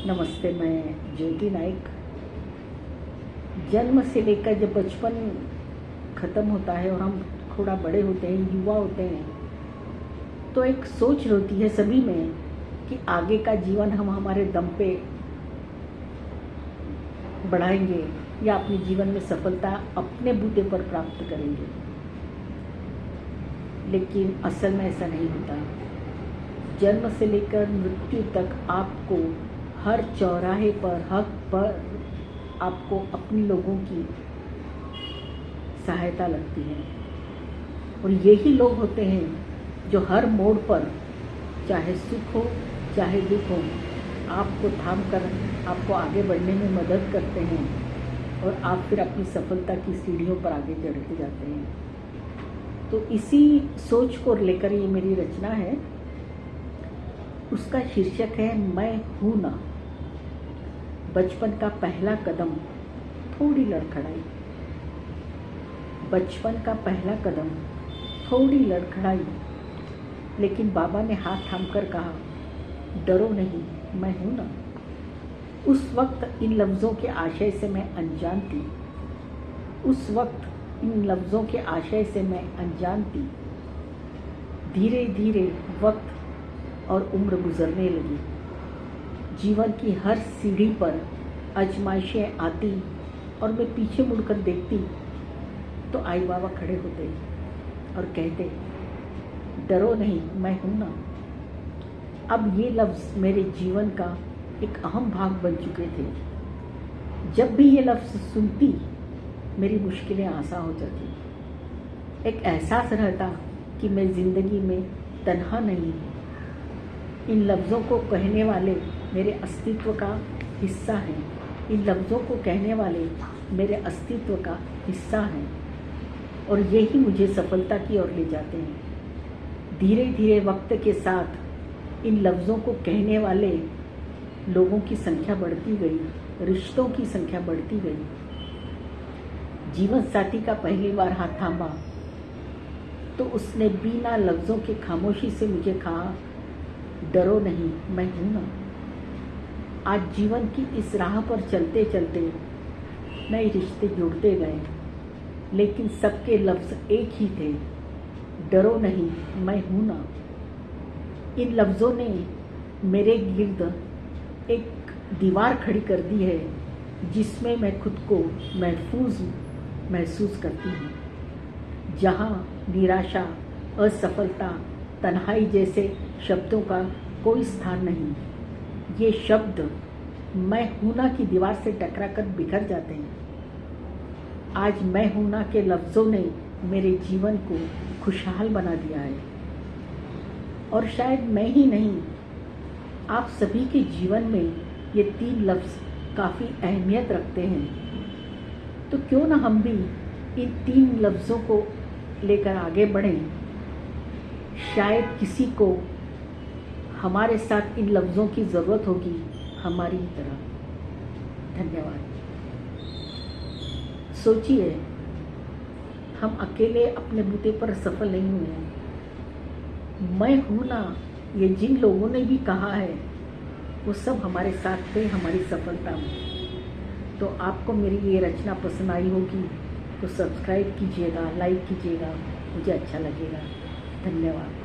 नमस्ते, मैं ज्योति नाइक। जन्म से लेकर जब बचपन ख़त्म होता है और हम थोड़ा बड़े होते हैं, युवा होते हैं, तो एक सोच होती है सभी में कि आगे का जीवन हम हमारे दम पे बढ़ाएंगे या अपने जीवन में सफलता अपने बूते पर प्राप्त करेंगे। लेकिन असल में ऐसा नहीं होता। जन्म से लेकर मृत्यु तक आपको हर चौराहे पर, हक पर आपको अपने लोगों की सहायता लगती है। और यही लोग होते हैं जो हर मोड़ पर, चाहे सुख हो चाहे दुख हो, आपको थाम कर आपको आगे बढ़ने में मदद करते हैं और आप फिर अपनी सफलता की सीढ़ियों पर आगे चढ़ते जाते हैं। तो इसी सोच को लेकर ये मेरी रचना है। उसका शीर्षक है मैं हूं ना। बचपन का पहला कदम, थोड़ी लड़खड़ाई। बचपन का पहला कदम, थोड़ी लड़खड़ाई, लेकिन बाबा ने हाथ थामकर कहा, डरो नहीं, मैं हूं ना। उस वक्त इन लफ्ज़ों के आशय से मैं अनजान थी। उस वक्त इन लफ्ज़ों के आशय से मैं अनजान थी। धीरे धीरे वक्त और उम्र गुजरने लगी। जीवन की हर सीढ़ी पर आजमाइशें आती और मैं पीछे मुड़कर देखती तो आई बाबा खड़े होते और कहते, डरो नहीं, मैं हूं ना। अब ये लफ्ज़ मेरे जीवन का एक अहम भाग बन चुके थे। जब भी ये लफ्ज़ सुनती मेरी मुश्किलें आसान हो जाती। एक एहसास रहता कि मैं ज़िंदगी में तन्हा नहीं हूँ। इन लफ्ज़ों को कहने वाले मेरे अस्तित्व का हिस्सा हैं। इन लफ्ज़ों को कहने वाले मेरे अस्तित्व का हिस्सा हैं और यही मुझे सफलता की ओर ले जाते हैं। धीरे धीरे वक्त के साथ इन लफ्ज़ों को कहने वाले लोगों की संख्या बढ़ती गई, रिश्तों की संख्या बढ़ती गई। जीवन साथी का पहली बार हाथ थामा तो उसने बिना लफ्ज़ों के खामोशी से मुझे कहा, डरो नहीं, मैं हूं ना। आज जीवन की इस राह पर चलते चलते नए रिश्ते जुड़ते गए, लेकिन सबके लफ्ज़ एक ही थे, डरो नहीं, मैं हूं ना। इन लफ्ज़ों ने मेरे गिर्द एक दीवार खड़ी कर दी है जिसमें मैं खुद को महफूज महसूस करती हूँ। जहाँ निराशा, असफलता, तन्हाई जैसे शब्दों का कोई स्थान नहीं। ये शब्द मैं हूं ना की दीवार से टकराकर बिखर जाते हैं। आज मैं हूं ना के लफ्ज़ों ने मेरे जीवन को खुशहाल बना दिया है। और शायद मैं ही नहीं, आप सभी के जीवन में ये 3 लफ्ज़ काफ़ी अहमियत रखते हैं। तो क्यों ना हम भी इन 3 लफ्ज़ों को लेकर आगे बढ़ें। शायद किसी को हमारे साथ इन लफ्ज़ों की ज़रूरत होगी, हमारी ही तरह। धन्यवाद। सोचिए, हम अकेले अपने बूते पर सफल नहीं हुए हैं। मैं हूं ना, ये जिन लोगों ने भी कहा है वो सब हमारे साथ थे हमारी सफलता में। तो आपको मेरी ये रचना पसंद आई होगी तो सब्सक्राइब कीजिएगा, लाइक कीजिएगा, मुझे अच्छा लगेगा। धन्यवाद।